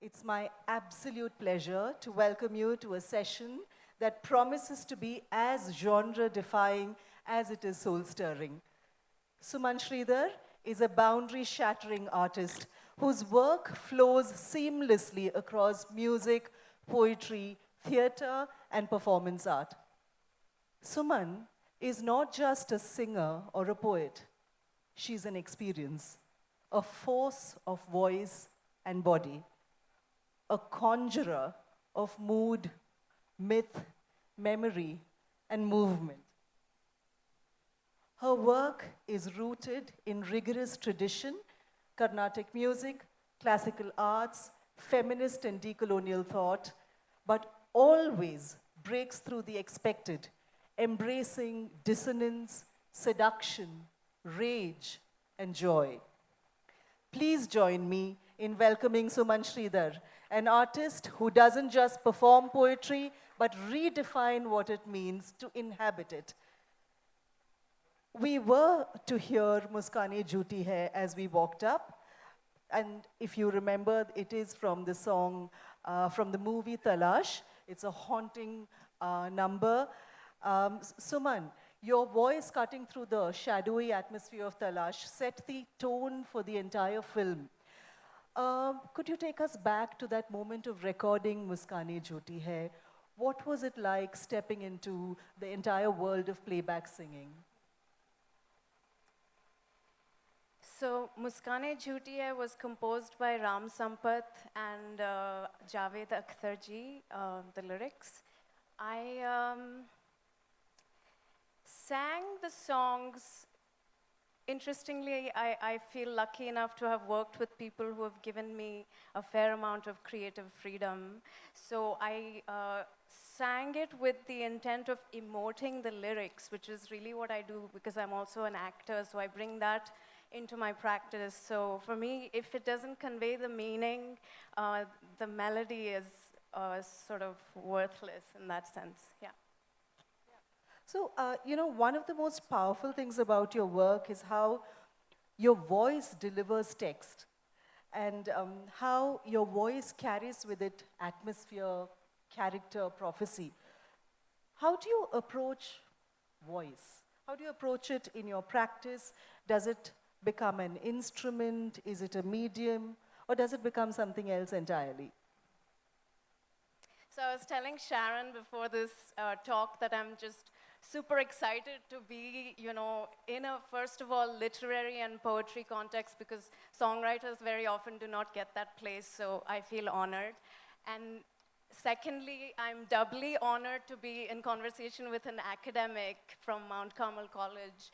It's my absolute pleasure to welcome you to a session that promises to be as genre-defying as it is soul-stirring. Suman Sridhar is a boundary-shattering artist whose work flows seamlessly across music, poetry, theater, and performance art. Suman is not just a singer or a poet. She's an experience, a force of voice and body, a conjurer of mood, myth, memory, and movement. Her work is rooted in rigorous tradition, Carnatic music, classical arts, feminist and decolonial thought, but always breaks through the expected, embracing dissonance, seduction, rage, and joy. Please join me in welcoming Suman Sridhar, an artist who doesn't just perform poetry, but redefine what it means to inhabit it. We were to hear Muskaanein Jhooti Hai as we walked up. And if you remember, it is from the song, from the movie Talash. It's a haunting number. Suman, your voice cutting through the shadowy atmosphere of Talash set the tone for the entire film. Could you take us back to that moment of recording Muskaanein Jhooti Hai? What was it like stepping into the entire world of playback singing? So, Muskaanein Jhooti Hai was composed by Ram Sampath and Javed Akhtar ji, the lyrics. I sang the songs. Interestingly, I feel lucky enough to have worked with people who have given me a fair amount of creative freedom. So I sang it with the intent of emoting the lyrics, which is really what I do because I'm also an actor, so I bring that into my practice. So for me, if it doesn't convey the meaning, the melody is sort of worthless in that sense, yeah. So, one of the most powerful things about your work is how your voice delivers text and how your voice carries with it atmosphere, character, prophecy. How do you approach voice? How do you approach it in your practice? Does it become an instrument? Is it a medium? Or does it become something else entirely? So I was telling Sharon before this talk that I'm just super excited to be, in a, first of all, literary and poetry context because songwriters very often do not get that place, so I feel honored. And secondly, I'm doubly honored to be in conversation with an academic from Mount Carmel College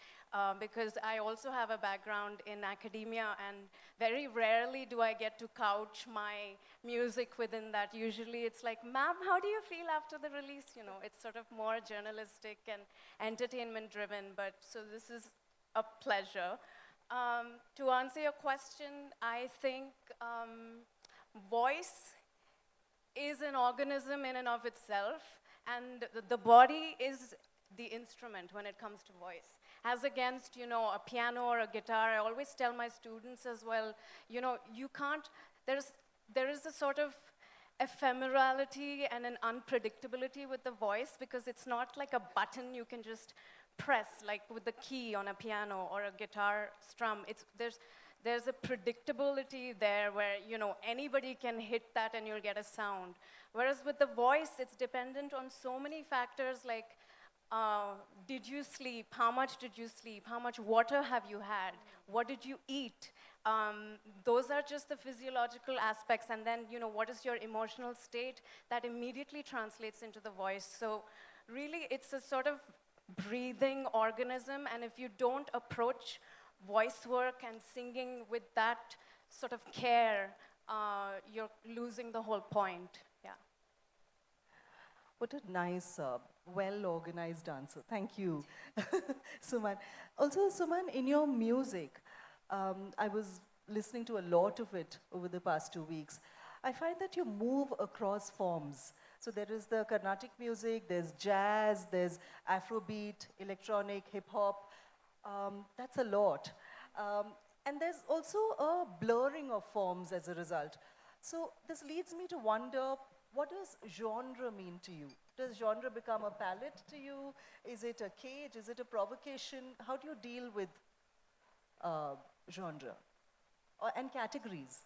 because I also have a background in academia and very rarely do I get to couch my music within that. Usually it's like, ma'am, how do you feel after the release? It's sort of more journalistic and entertainment driven, but so this is a pleasure. To answer your question, I think voice is an organism in and of itself, and the body is the instrument when it comes to voice. As against, a piano or a guitar, I always tell my students as well, you can't, there is a sort of ephemerality and an unpredictability with the voice because it's not like a button you can just press, like with the key on a piano or a guitar strum. There's a predictability there where, anybody can hit that and you'll get a sound. Whereas with the voice, it's dependent on so many factors like, did you sleep? How much did you sleep? How much water have you had? What did you eat? Those are just the physiological aspects. And then, what is your emotional state? That immediately translates into the voice. So really, it's a sort of breathing organism. And if you don't approach voice work and singing with that sort of care, you're losing the whole point. Yeah. What a nice, well-organized answer. Thank you, Suman. Also, Suman, in your music, I was listening to a lot of it over the past 2 weeks. I find that you move across forms. So there is the Carnatic music, there's jazz, there's Afrobeat, electronic, hip-hop. That's a lot. And there's also a blurring of forms as a result. So this leads me to wonder, what does genre mean to you? Does genre become a palette to you? Is it a cage? Is it a provocation? How do you deal with genre and categories?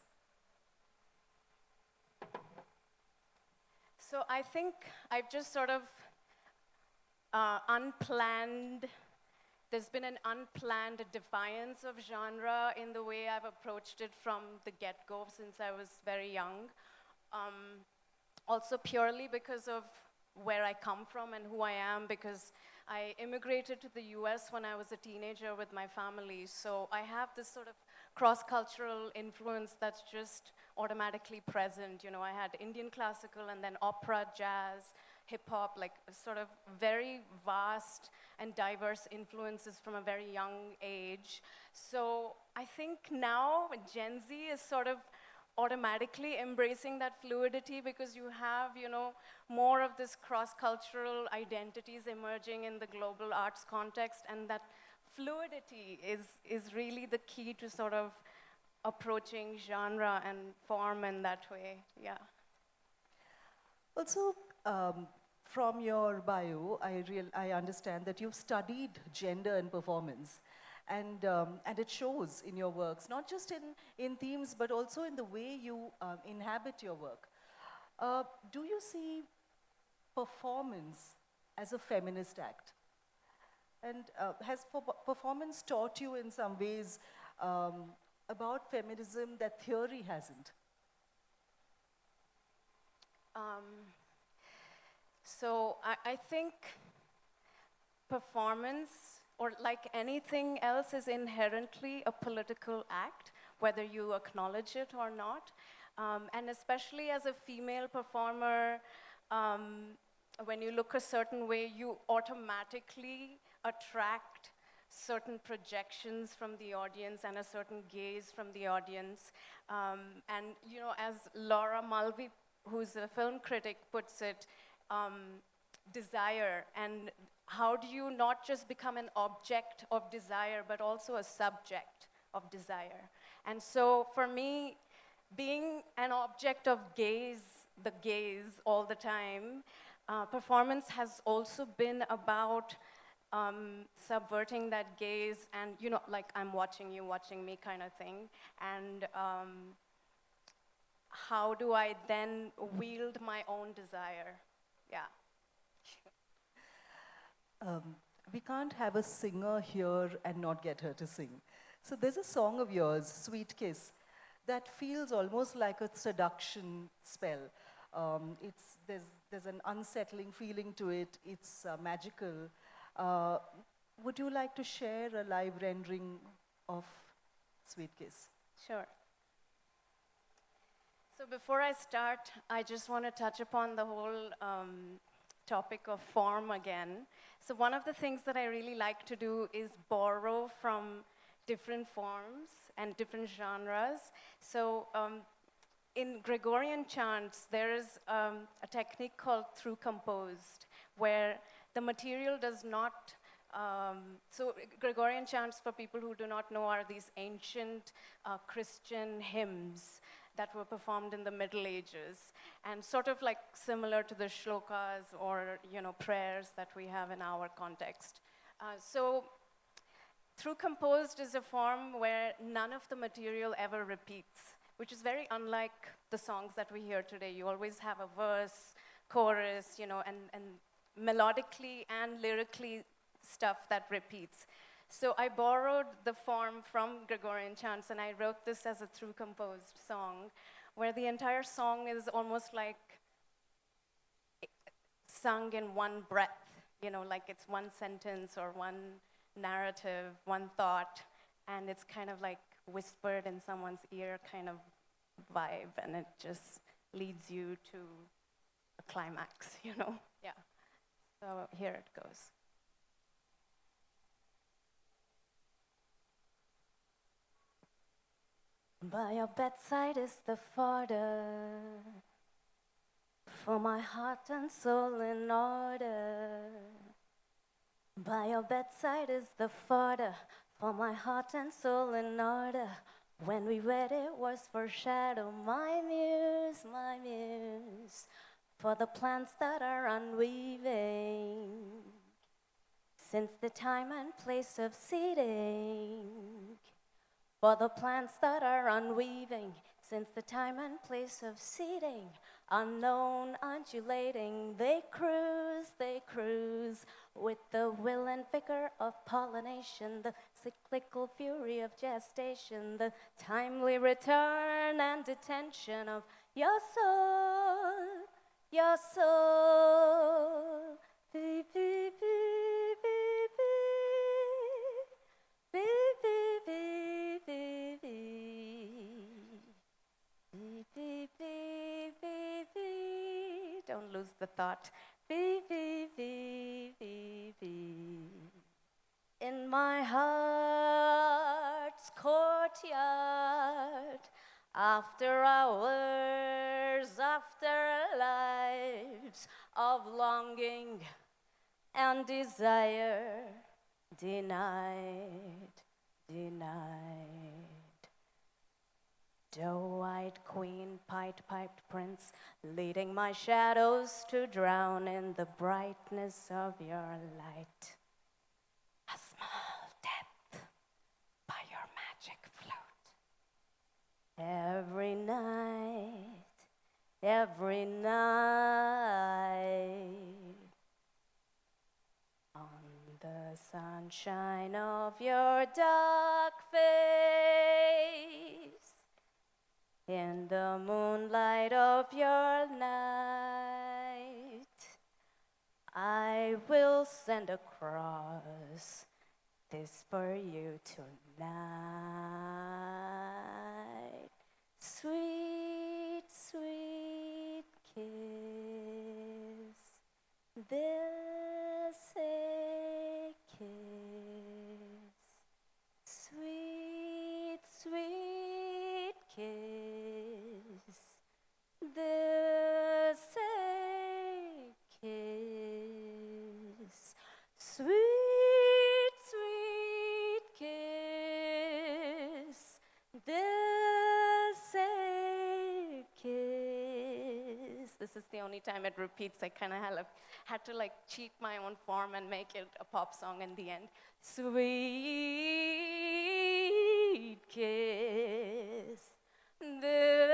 So I think I've just sort of unplanned, there's been an unplanned defiance of genre in the way I've approached it from the get-go since I was very young. Also purely because of where I come from and who I am, because I immigrated to the US when I was a teenager with my family, so I have this sort of cross-cultural influence that's just automatically present. You know, I had Indian classical and then opera, jazz, hip-hop, like sort of very vast and diverse influences from a very young age. So I think now Gen Z is sort of automatically embracing that fluidity because you have, you know, more of this cross-cultural identities emerging in the global arts context, and that fluidity is really the key to sort of approaching genre and form in that way, yeah. Also, from your bio, I understand that you've studied gender and performance. And it shows in your works, not just in themes, but also in the way you inhabit your work. Do you see performance as a feminist act? And has performance taught you in some ways about feminism that theory hasn't? So I think performance, or like anything else, is inherently a political act, whether you acknowledge it or not. And especially as a female performer, when you look a certain way, you automatically attract certain projections from the audience and a certain gaze from the audience. And you know, as Laura Mulvey, who's a film critic, puts it, desire, and how do you not just become an object of desire, but also a subject of desire? And so for me, being an object of gaze, the gaze all the time, performance has also been about subverting that gaze and, you know, like I'm watching you, watching me kind of thing. And how do I then wield my own desire? Yeah. We can't have a singer here and not get her to sing. So there's a song of yours, Sweet Kiss, that feels almost like a seduction spell. There's an unsettling feeling to it. It's magical. Would you like to share a live rendering of Sweet Kiss? Sure. So before I start, I just want to touch upon the whole topic of form again. So one of the things that I really like to do is borrow from different forms and different genres. So in Gregorian chants, there is a technique called through composed, where the material does not, so Gregorian chants, for people who do not know, are these ancient Christian hymns that were performed in the Middle Ages, and sort of like similar to the shlokas or, you know, prayers that we have in our context. So through composed is a form where none of the material ever repeats, which is very unlike the songs that we hear today. You always have a verse, chorus, you know, and melodically and lyrically stuff that repeats. So I borrowed the form from Gregorian chants, and I wrote this as a through composed song, where the entire song is almost like sung in one breath, you know, like it's one sentence or one narrative, one thought, and it's kind of like whispered in someone's ear kind of vibe, and it just leads you to a climax, you know? Yeah. So here it goes. By your bedside is the fodder for my heart and soul in order. By your bedside is the fodder for my heart and soul in order. When we wed, it was foreshadow, my muse, for the plants that are unweaving. Since the time and place of seeding, for the plants that are unweaving, since the time and place of seeding, unknown, undulating, they cruise with the will and vigor of pollination, the cyclical fury of gestation, the timely return and detention of your soul, your soul. Beep, beep, beep, beep, beep. Beep, beep, beep, beep, beep. Beep, beep, beep, beep, beep. Don't lose the thought. Beep, beep, beep, beep, beep. In my heart's courtyard, after hours, after lives of longing and desire, denied. Doe-eyed queen, pied-piped prince, leading my shadows to drown in the brightness of your light. A small depth by your magic float. Every night, on the sunshine of your dark face, in the moonlight of your night, I will send across this for you tonight. Sweet, sweet kiss, this a kiss. Sweet, sweet kiss, this a kiss. Sweet, sweet kiss, this a kiss. This is the only time it repeats. I kind of had to like cheat my own form and make it a pop song in the end. Sweet kiss, this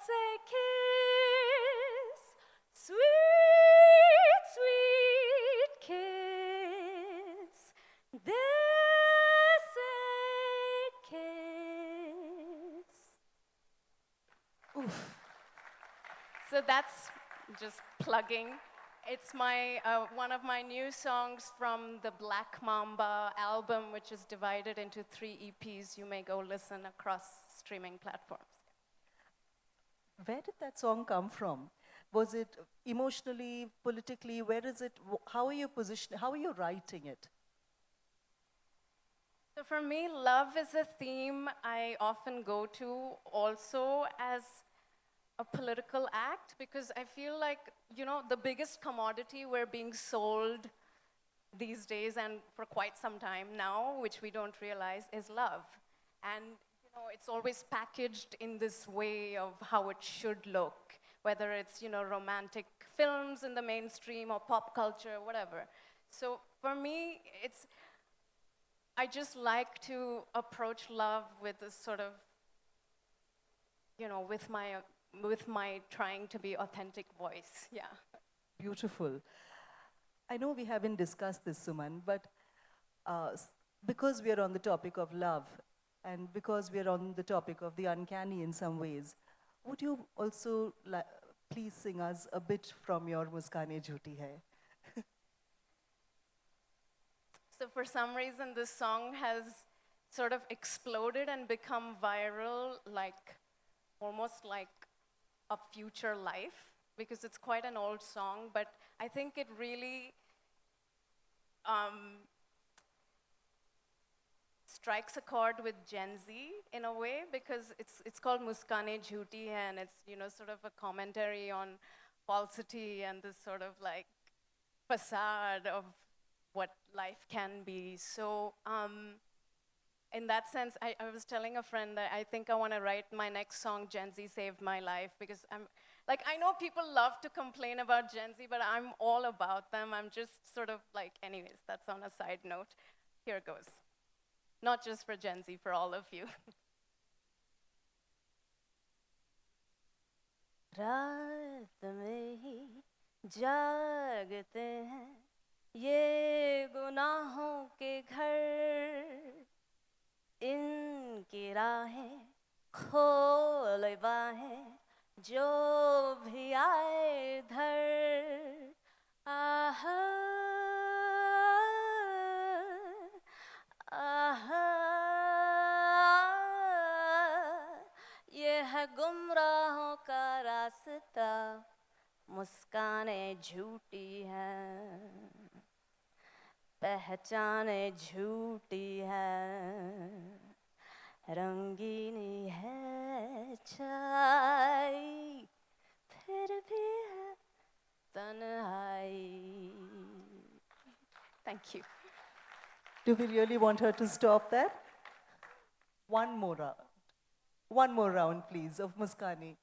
a kiss. Sweet, sweet kiss, this a kiss. Oof. So that's just plugging. It's my one of my new songs from the Black Mamba album, which is divided into 3 EPs. You may go listen across streaming platforms. Where did that song come from? Was it emotionally, politically? Where is it? How are you positioned? How are you writing it? So for me, love is a theme I often go to also as a political act, because I feel like, you know, the biggest commodity we're being sold these days and for quite some time now, which we don't realize, is love. And you know, it's always packaged in this way of how it should look, whether it's, you know, romantic films in the mainstream or pop culture, whatever. So for me, I just like to approach love with this sort of, you know, with my trying to be authentic voice, yeah. Beautiful. I know we haven't discussed this, Suman, but because we are on the topic of love and because we are on the topic of the uncanny in some ways, would you also please sing us a bit from your Muskaanein Jhooti Hai? So for some reason, this song has sort of exploded and become viral, like almost like a future life, because it's quite an old song, but I think it really strikes a chord with Gen Z in a way, because it's called Muskaanein Jhooti Hai, and it's, you know, sort of a commentary on falsity and this sort of like facade of what life can be. So in that sense, I was telling a friend that I think I want to write my next song, Gen Z Saved My Life, because like, I know people love to complain about Gen Z, but I'm all about them. I'm just sort of like, anyways, that's on a side note. Here goes. Not just for Gen Z, for all of you. रात में ही जागते हैं ये गुनाहों के घर इनकी राहें खोल बाहें जो भी आए इधर आहा आहा ये है गुमराहों का रास्ता मुस्कानें झूठी हैं पहचाने झूठी हैं रंगीनी है छाई फिर भी है तन्हाई. Thank you. Do we really want her to stop there? One more round. One more round, please, of Muskaanein.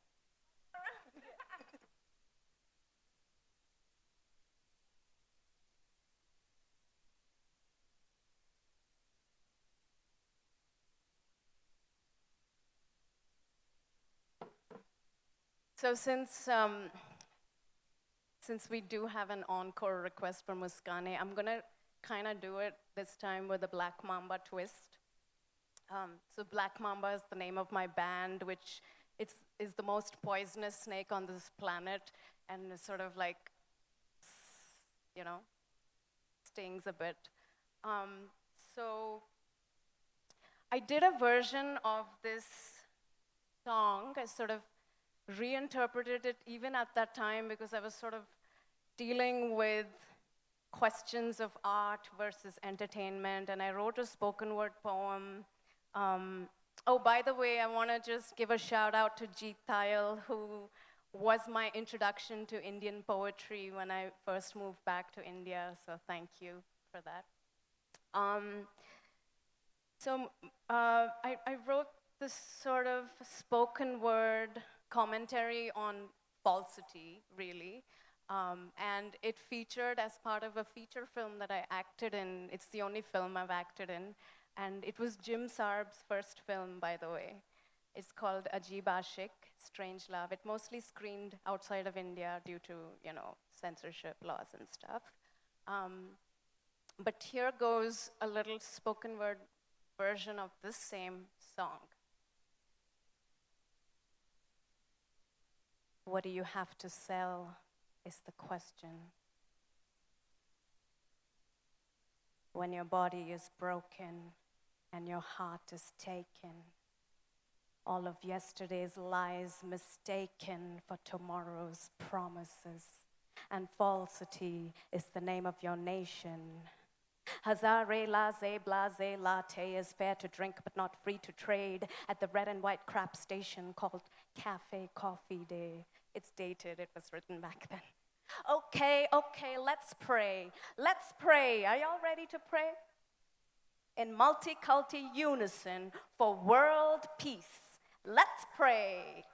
So since we do have an encore request for Muskaanein, I'm gonna kind of do it this time with a Black Mamba twist. So Black Mamba is the name of my band, which is the most poisonous snake on this planet, and is sort of like, you know, stings a bit. So I did a version of this song. I sort of reinterpreted it even at that time because I was sort of dealing with questions of art versus entertainment, and I wrote a spoken word poem. Oh, by the way, I want to just give a shout out to Jhooti Hai, who was my introduction to Indian poetry when I first moved back to India, so thank you for that. I wrote this sort of spoken word commentary on falsity, really. And it featured as part of a feature film that I acted in. It's the only film I've acted in. And it was Jim Sarb's first film, by the way. It's called Ajeeb Ashik, Strange Love. It mostly screened outside of India due to, you know, censorship laws and stuff. But here goes a little spoken word version of this same song. What do you have to sell is the question. When your body is broken and your heart is taken, all of yesterday's lies mistaken for tomorrow's promises, and falsity is the name of your nation. Hazare laze blaze latte is fair to drink but not free to trade at the red and white crap station called Cafe Coffee Day. It's dated, it was written back then. Okay, let's pray. Let's pray. Are y'all ready to pray? In multi-culti unison for world peace. Let's pray.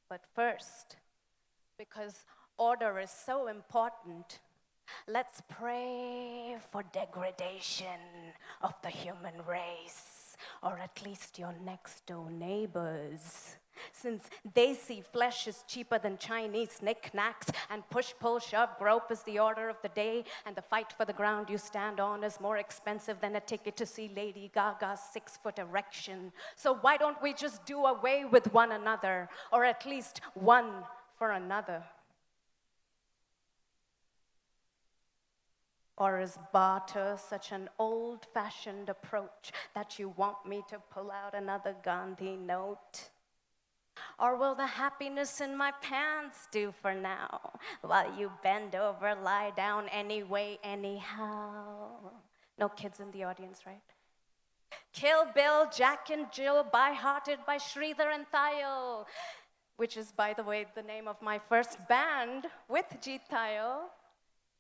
But first, because order is so important, let's pray for degradation of the human race, or at least your next door neighbors. Since they see flesh is cheaper than Chinese knickknacks, and push, pull, shove, grope is the order of the day, and the fight for the ground you stand on is more expensive than a ticket to see Lady Gaga's 6-foot erection. So why don't we just do away with one another, or at least one for another? Or is barter such an old-fashioned approach that you want me to pull out another Gandhi note? Or will the happiness in my pants do for now, while you bend over, lie down anyway, anyhow? No kids in the audience, right? Kill Bill, Jack and Jill, by-hearted by Sridhar and Thayo, which is, by the way, the name of my first band with Jhooti Hai.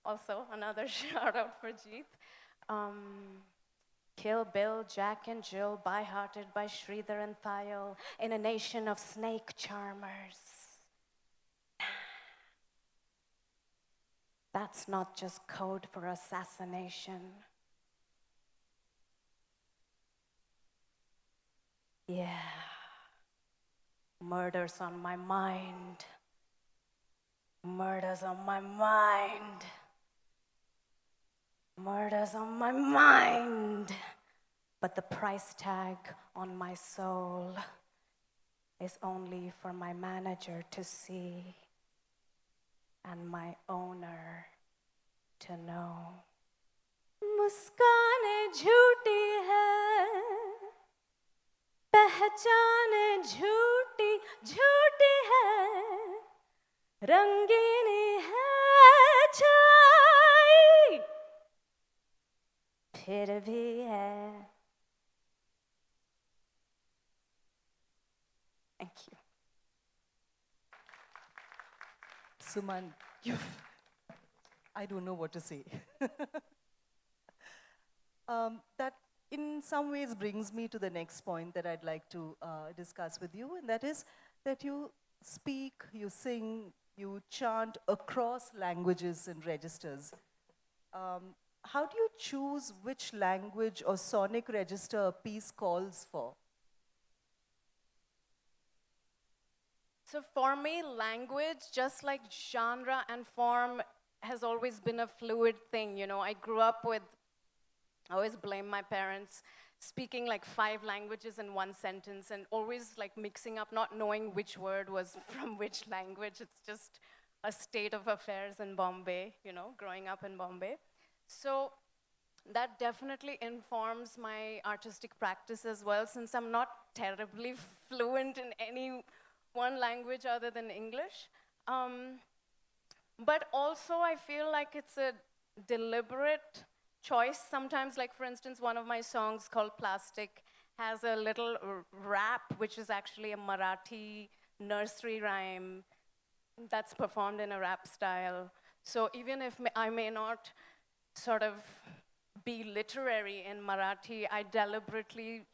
Also, another shout out for Jhooti. Kill Bill, Jack and Jill, by-hearted by Sridhar and Thiel, in a nation of snake charmers. That's not just code for assassination. Yeah. Murder's on my mind. Murder's on my mind. Murder's on my mind. But the price tag on my soul is only for my manager to see and my owner to know. Muskaanein Jhooti Hai, पहचान झूठी झूठी है, रंगीनी है छाई, फिर भी है. Thank you. Suman, I don't know what to say. That in some ways brings me to the next point that I'd like to discuss with you, and that is that you speak, you sing, you chant across languages and registers. How do you choose which language or sonic register a piece calls for? So for me, language, just like genre and form, has always been a fluid thing. You know, I grew up with, I always blame my parents, speaking like 5 languages in one sentence and always like mixing up, not knowing which word was from which language. It's just a state of affairs in Bombay, you know, growing up in Bombay. So that definitely informs my artistic practice as well, since I'm not terribly fluent in any one language other than English. But also I feel like it's a deliberate choice sometimes. Like for instance, one of my songs called Plastic has a little rap, which is actually a Marathi nursery rhyme that's performed in a rap style. So even if I may not sort of be literary in Marathi, I deliberately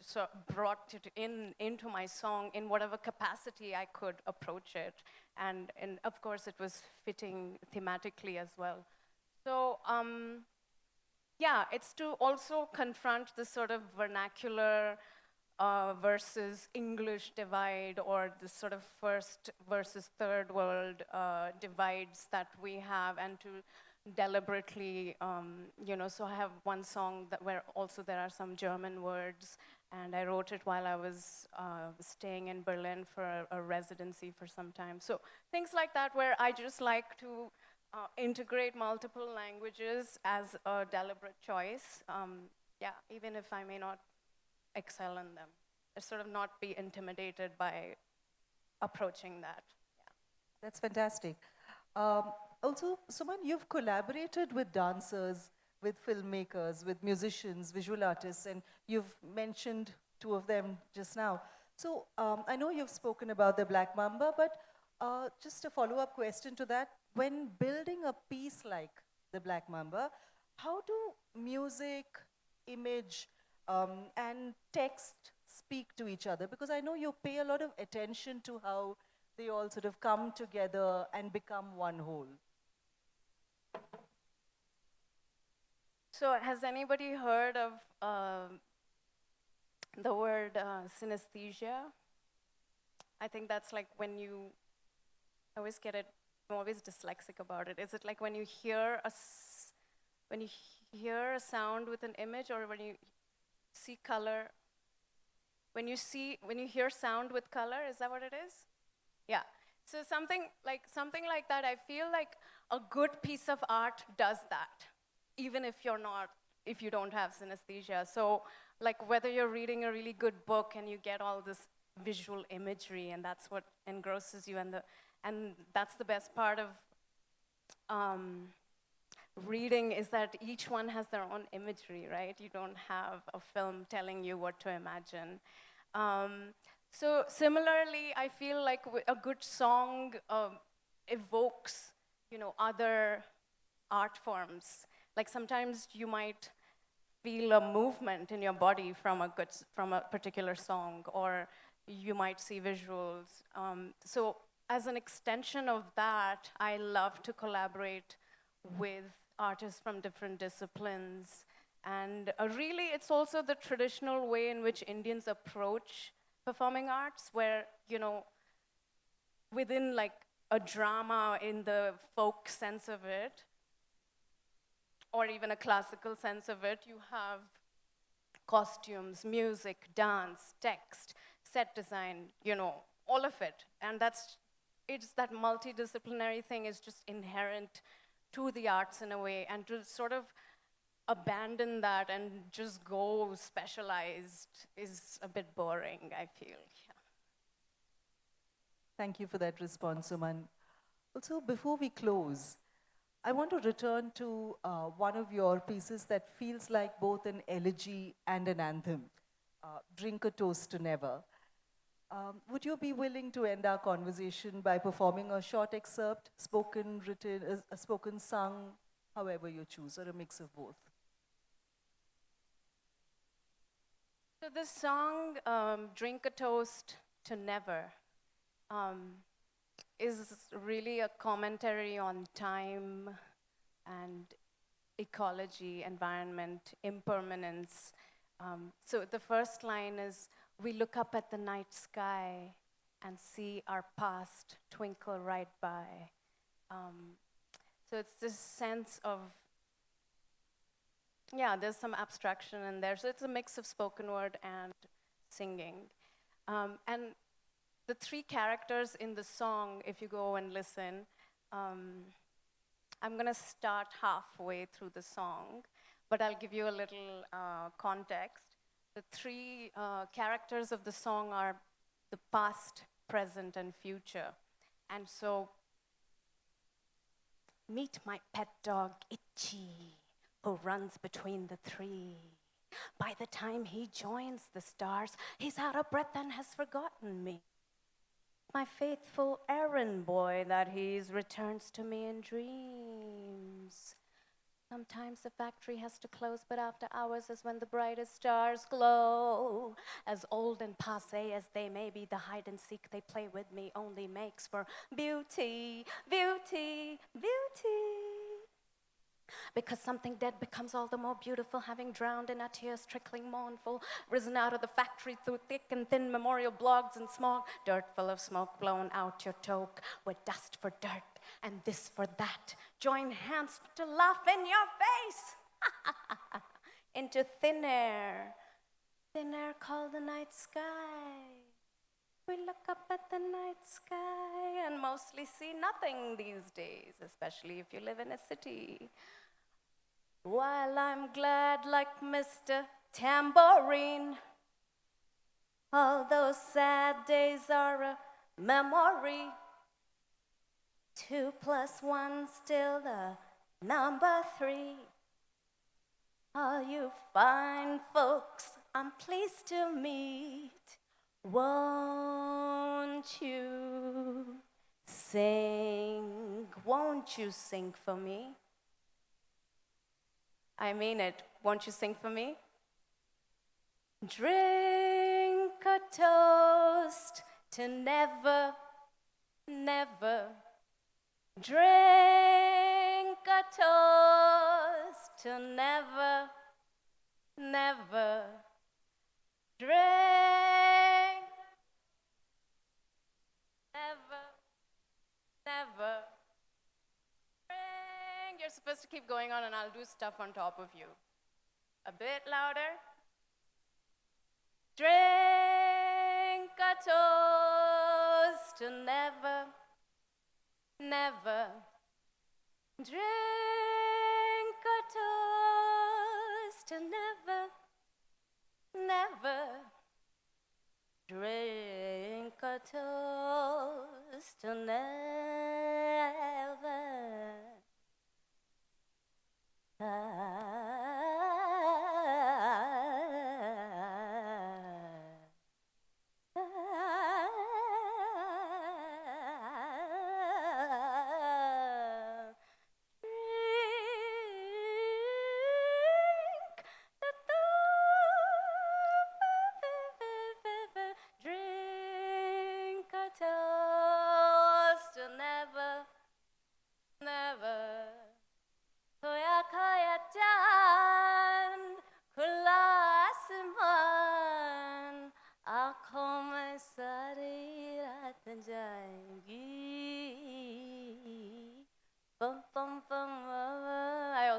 brought it into my song in whatever capacity I could approach it. And of course, it was fitting thematically as well. So yeah, it's to also confront this sort of vernacular versus English divide, or this sort of first versus third world divides that we have, and to deliberately, you know, so I have one song where also there are some German words, and I wrote it while I was staying in Berlin for a residency for some time. So things like that, where I just like to integrate multiple languages as a deliberate choice. Yeah, even if I may not excel in them. Sort of not be intimidated by approaching that. Yeah. That's fantastic. Also, Suman, you've collaborated with dancers, with filmmakers, with musicians, visual artists, and you've mentioned 2 of them just now. So I know you've spoken about the Black Mamba, but just a follow-up question to that. When building a piece like the Black Mamba, how do music, image, and text speak to each other? Because I know you pay a lot of attention to how they all sort of come together and become one whole. So has anybody heard of the word synesthesia? I think that's like when you, I always get it, I'm always dyslexic about it. Is it like when you hear a sound with an image, or when you see color? When you hear sound with color, is that what it is? Yeah. So something like that, I feel like a good piece of art does that, even if you don't have synesthesia. So like whether you're reading a really good book and you get all this visual imagery, and that's what engrosses you, and that's the best part of reading, is that each one has their own imagery, right? You don't have a film telling you what to imagine. So similarly, I feel like a good song evokes, you know, other art forms. Like sometimes you might feel a movement in your body from from a particular song, or you might see visuals. So as an extension of that, I love to collaborate with artists from different disciplines. And really, it's also the traditional way in which Indians approach performing arts, where, you know, within like a drama in the folk sense of it, or even a classical sense of it, you have costumes, music, dance, text, set design, you know, all of it. And it's that multidisciplinary thing is just inherent to the arts in a way, and to sort of abandon that and just go specialized is a bit boring, I feel. Yeah. Thank you for that response, Suman. Also, before we close, I want to return to one of your pieces that feels like both an elegy and an anthem, Drink a Toast to Never. Would you be willing to end our conversation by performing a short excerpt, spoken, written, spoken, sung, however you choose, or a mix of both? So this song, Drink a Toast to Never, is really a commentary on time and ecology, environment, impermanence. So the first line is, we look up at the night sky and see our past twinkle right by. So it's this sense of, yeah, there's some abstraction in there. So it's a mix of spoken word and singing. And the three characters in the song, if you go and listen, I'm gonna start halfway through the song, but I'll give you a little context. The three characters of the song are the past, present, and future. And so, meet my pet dog, Itchy, who runs between the three. By the time he joins the stars, he's out of breath and has forgotten me. My faithful errand boy that he's returns to me in dreams. Sometimes the factory has to close, but after hours is when the brightest stars glow. As old and passé as they may be, the hide and seek they play with me only makes for beauty, beauty, beauty. Because something dead becomes all the more beautiful, having drowned in our tears, trickling mournful, risen out of the factory through thick and thin memorial blogs and smog, dirt full of smoke blown out your toque, with dust for dirt and this for that. Join hands to laugh in your face, into thin air called the night sky. We look up at the night sky and mostly see nothing these days, especially if you live in a city. While I'm glad like Mr. Tambourine, all those sad days are a memory. 2 + 1 still the number 3. All you fine folks I'm pleased to meet, won't you sing? Won't you sing for me? I mean it. Won't you sing for me? Drink a toast to never, never. Drink a toast to never, never. Drink, never, never. Drink. You're supposed to keep going on, and I'll do stuff on top of you. A bit louder. Drink a toast to never, never. Drink a toast to never, never. Drink a toast to never.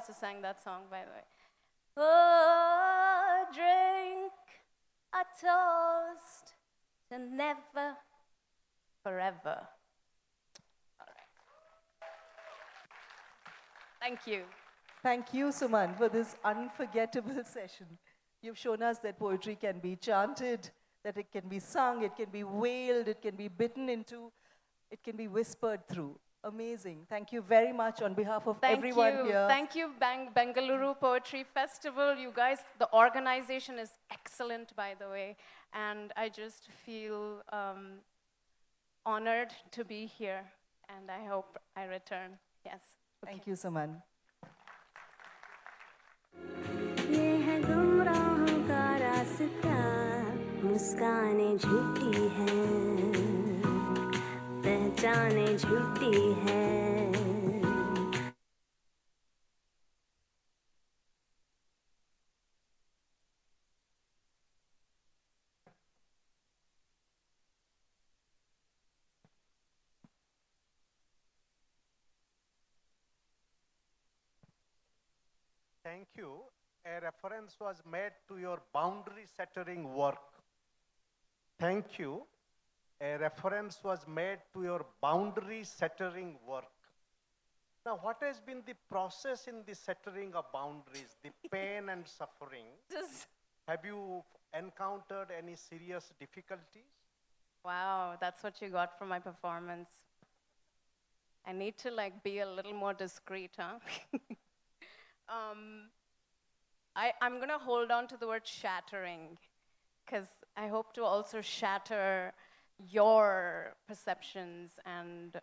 also sang that song, by the way. Oh, drink a toast to never, forever. All right. Thank you. Thank you, Suman, for this unforgettable session. You've shown us that poetry can be chanted, that it can be sung, it can be wailed, it can be bitten into, it can be whispered through. Amazing. Thank you very much on behalf of everyone here. Thank you, Bengaluru Poetry Festival. You guys, the organization is excellent, by the way. And I just feel honored to be here. And I hope I return. Yes. Okay. Thank you, Suman. ये है गुमराहों का रास्ता, मुस्कानें झूठी हैं, पहचानें झूठी हैं. Thank you. A reference was made to your boundary-settering work. Thank you. A reference was made to your boundary-settering work. Now, what has been the process in the settling of boundaries, the pain and suffering? Have you encountered any serious difficulties? Wow, that's what you got from my performance. I need to like be a little more discreet, huh? I'm gonna hold on to the word shattering, because I hope to also shatter your perceptions and,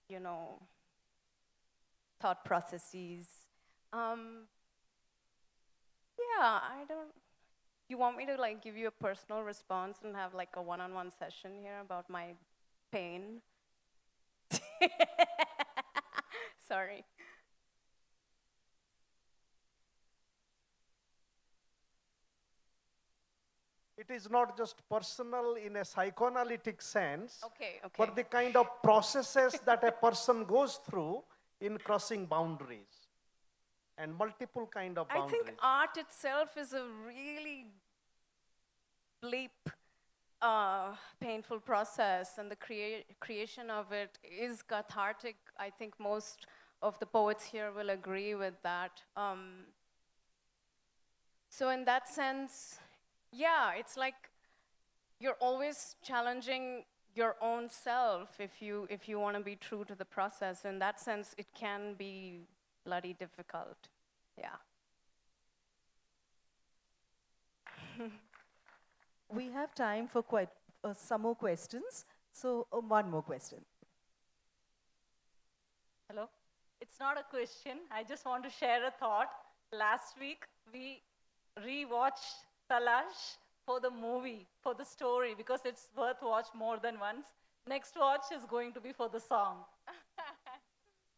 you know, thought processes. Yeah, I don't, you want me to like give you a personal response and have like a one-on-one session here about my pain? Sorry. It is not just personal in a psychoanalytic sense, Okay. but the kind of processes that a person goes through in crossing boundaries and multiple kind of boundaries. I think art itself is a really bleak, painful process, and the creation of it is cathartic. I think most of the poets here will agree with that. So in that sense, yeah, it's like you're always challenging your own self if you want to be true to the process. In that sense, it can be bloody difficult. Yeah. We have time for quite some more questions. So one more question. Hello? It's not a question. I just want to share a thought. Last week, we rewatched Talash for the movie, for the story, because it's worth watch more than once. Next watch is going to be for the song.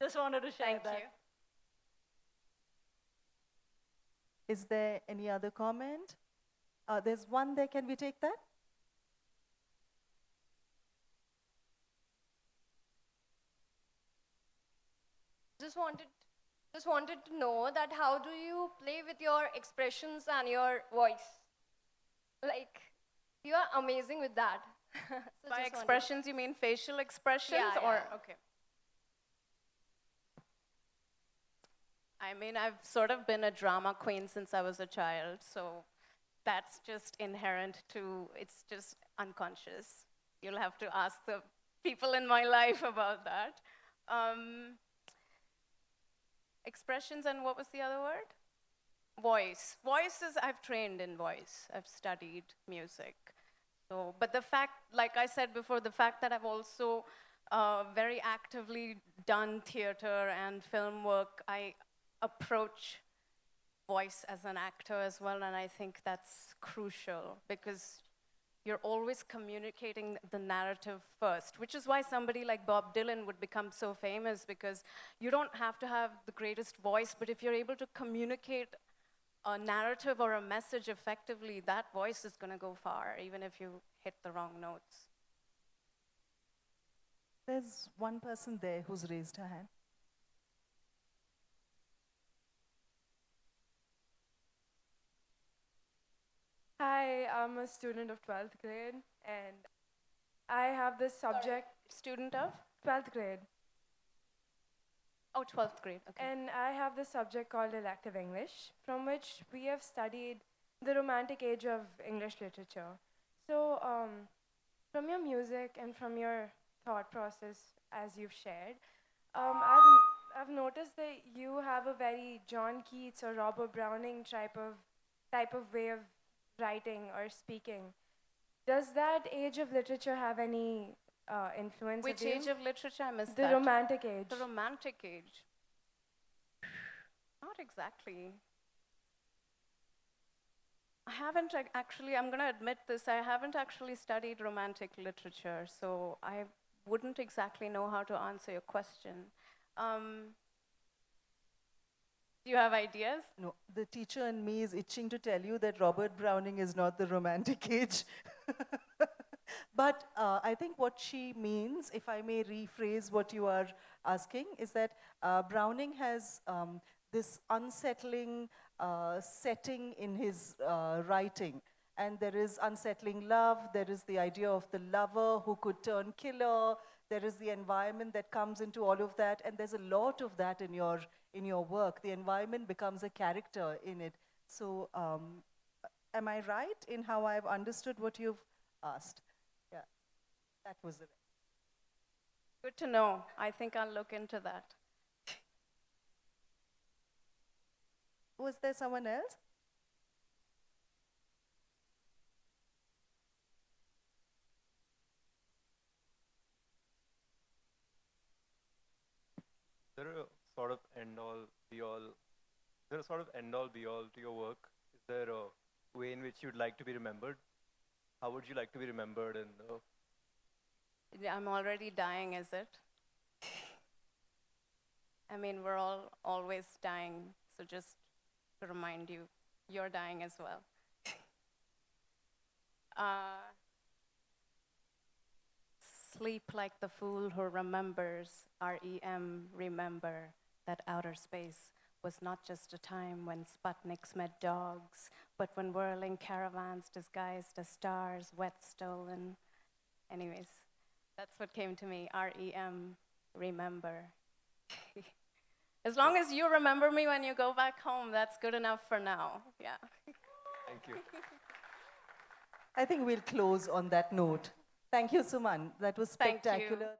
Just wanted to share Thank that. you. Is there any other comment? There's one there. Can we take that? Just wanted to know that how do you play with your expressions and your voice? Like, you are amazing with that. So By just expressions, you mean facial expressions? Yeah, or yeah. Okay. I mean, I've sort of been a drama queen since I was a child, so that's just inherent to, it's just unconscious. You'll have to ask the people in my life about that. Expressions, and what was the other word? Voice. Voice is, I've trained in voice. I've studied music. So, but the fact, like I said before, the fact that I've also very actively done theater and film work, I approach voice as an actor as well, and I think that's crucial because you're always communicating the narrative first, which is why somebody like Bob Dylan would become so famous, because you don't have to have the greatest voice, but if you're able to communicate a narrative or a message effectively, that voice is going to go far, even if you hit the wrong notes. There's one person there who's raised her hand. Hi, I'm a student of 12th grade and I have this subject, Student of? 12th grade, Oh, 12th grade. Okay. and I have this subject called elective English, from which we have studied the romantic age of English literature. So, from your music and from your thought process as you've shared, I've noticed that you have a very John Keats or Robert Browning type of way of writing or speaking. Does that age of literature have any influence Which of you? age of literature? I missed The that. romantic age. The romantic age. Not exactly. I haven't actually, I'm going to admit this, I haven't actually studied romantic literature, so I wouldn't exactly know how to answer your question. Do you have ideas? No, the teacher in me is itching to tell you that Robert Browning is not the romantic age. But I think what she means, if I may rephrase what you are asking, is that Browning has this unsettling setting in his writing. And there is unsettling love, there is the idea of the lover who could turn killer, there is the environment that comes into all of that, and there's a lot of that in your work. The environment becomes a character in it. So am I right in how I've understood what you've asked? Yeah, that was it. Good to know. I think I'll look into that. Was there someone else? There a sort of end all be all? Is there a sort of end all be all to your work? Is there a way in which you'd like to be remembered? How would you like to be remembered? And Yeah, I'm already dying, is it? I mean, we're all always dying, so just to remind you, you're dying as well. Sleep like the fool who remembers, REM, remember, that outer space was not just a time when Sputniks met dogs, but when whirling caravans disguised as stars, wet, stolen. Anyways, that's what came to me, REM, remember. As long as you remember me when you go back home, that's good enough for now. Yeah. thank you. I think we'll close on that note. Thank you, Suman. That was Thank you. spectacular.